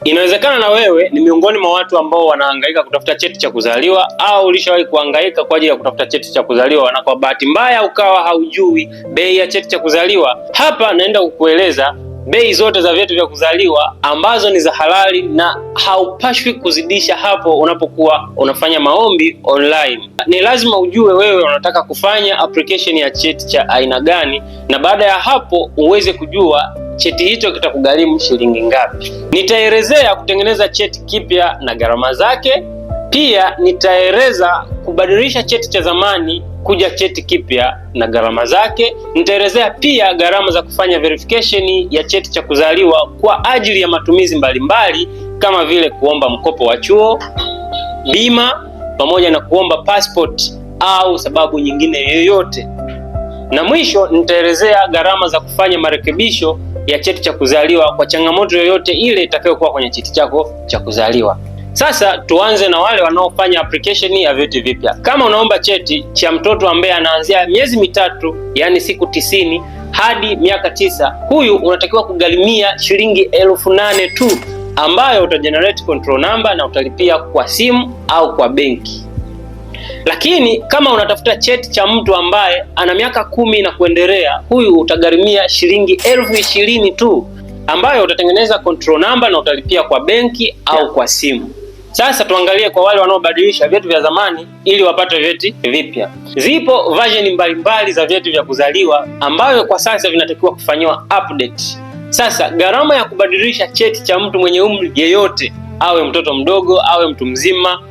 Inawezekana na wewe ni miongoni mwa watu ambao wanahangaika kutafuta cheti cha kuzaliwa, au ulishawahi kuhangaika kwa ajili ya kutafuta cheti cha kuzaliwa na kwa bahati mbaya ukawa haujui bei ya cheti cha kuzaliwa. Hapa naenda kukueleza bei zote za vyeti vya kuzaliwa ambazo ni za halali na haupashwi kuzidisha hapo unapokuwa unafanya maombi online. Ni lazima ujue wewe unataka kufanya application ya cheti cha aina gani, na baada ya hapo uweze kujua cheti hicho kitakugharimu shilingi ngapi. Nitaelezea kutengeneza cheti kipya na gharama zake. Pia nitaeleza kubadilisha cheti cha zamani kuja cheti kipya na gharama zake. Nitaelezea pia gharama za kufanya verification ya cheti cha kuzaliwa kwa ajili ya matumizi mbalimbali kama vile kuomba mkopo wa chuo, bima, pamoja na kuomba passport au sababu nyingine yoyote. Na mwisho nitaelezea gharama za kufanya marekebisho ya cheti cha kuzaliwa kwa changamoto yoyote ile itakayokuwa kwenye cheti chako cha kuzaliwa. Sasa tuanze na wale wanaofanya application ya vyeti vipya. Kama unaomba cheti cha mtoto ambaye anaanzia miezi mitatu, yani siku 90 hadi miaka 9, huyu unatakiwa kugharimia shilingi 8,000 tu, ambayo utagenerate control number na utalipia kwa simu au kwa benki. Lakini kama unatafuta cheti cha mtu ambaye ana miaka 10 na kuendelea, huyu utagharimia shilingi 20,000 tu, ambayo utatengeneza control number na utalipia kwa benki au kwa simu. Sasa tuangalie kwa wale wanaobadilisha vyeti vya zamani ili wapate vyeti vipya. Zipo version mbalimbali za vyeti vya kuzaliwa ambayo kwa sasa vinatakiwa kufanyiwa update. Sasa gharama ya kubadilisha cheti cha mtu mwenye umri yeyote, awe mtoto mdogo awe mtu mzima,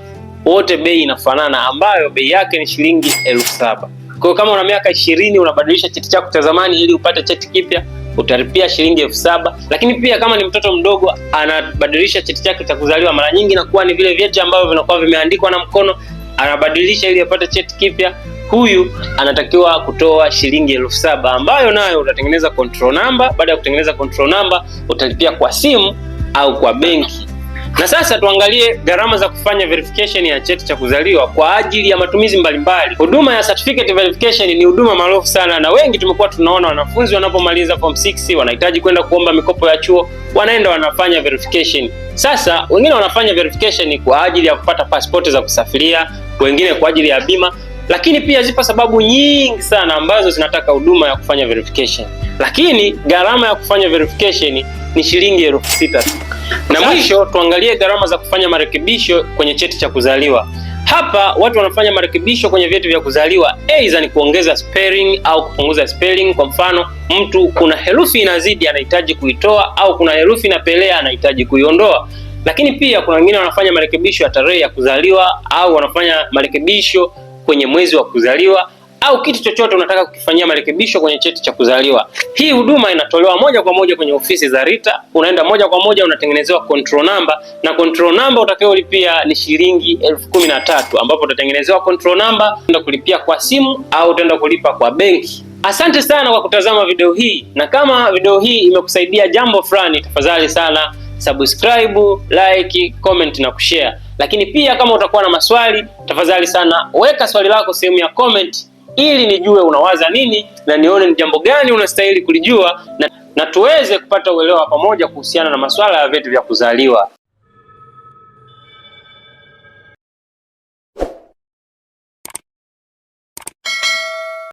wote bei inafanana, ambayo bei yake ni shilingi 7,000. Kwa kama una miaka 20 unabadilisha cheti chako cha zamani ili upate cheti kipya, utalipia shilingi 7,000. Lakini pia kama ni mtoto mdogo anabadilisha cheti chake cha kuzaliwa, mara nyingi inakuwa ni vile vyeti ambavyo vinakuwa vimeandikwa na mkono, anabadilisha ili apate cheti kipya, huyu anatakiwa kutoa shilingi 7,000, ambayo nayo utatengeneza control number. Baada ya kutengeneza control number utalipia kwa simu au kwa benki. Na sasa tuangalie gharama za kufanya verification ya cheti cha kuzaliwa kwa ajili ya matumizi mbalimbali. Huduma ya certificate verification ni huduma maarufu sana, na wengi tumekuwa tunaona wanafunzi wanapomaliza form 6 wanahitaji kwenda kuomba mikopo ya chuo, wanaenda wanafanya verification. Sasa wengine wanafanya verification kwa ajili ya kupata pasipoti za kusafiria, wengine kwa ajili ya bima, lakini pia zipo sababu nyingi sana ambazo zinataka huduma ya kufanya verification. Lakini gharama ya kufanya verification ni shilingi 6,000 tu. Na mwisho tuangalie gharama za kufanya marekebisho kwenye cheti cha kuzaliwa. Hapa watu wanafanya marekebisho kwenye vyeti vya kuzaliwa, aidha ni kuongeza spelling au kupunguza spelling. Kwa mfano, mtu kuna herufi inazidi anahitaji kuitoa, au kuna herufi inapelea anahitaji kuiondoa. Lakini pia kuna wengine wanafanya marekebisho ya tarehe ya kuzaliwa, au wanafanya marekebisho kwenye mwezi wa kuzaliwa, au kitu chochote unataka kukifanyia marekebisho kwenye cheti cha kuzaliwa. Hii huduma inatolewa moja kwa moja kwenye ofisi za RITA. Unaenda moja kwa moja unatengenezewa control number, na control number utakayolipia ni shilingi 13,000, ambapo utatengenezewa control number, utaenda kulipia kwa simu au utaenda kulipa kwa benki. Asante sana kwa kutazama video hii, na kama video hii imekusaidia jambo fulani, tafadhali sana subscribe, like, comment na kushare. Lakini pia kama utakuwa na maswali, tafadhali sana weka swali lako sehemu ya comment ili nijue unawaza nini na nione ni jambo gani unastahili kulijua, na tuweze kupata uelewa pamoja kuhusiana na masuala ya vyeti vya kuzaliwa.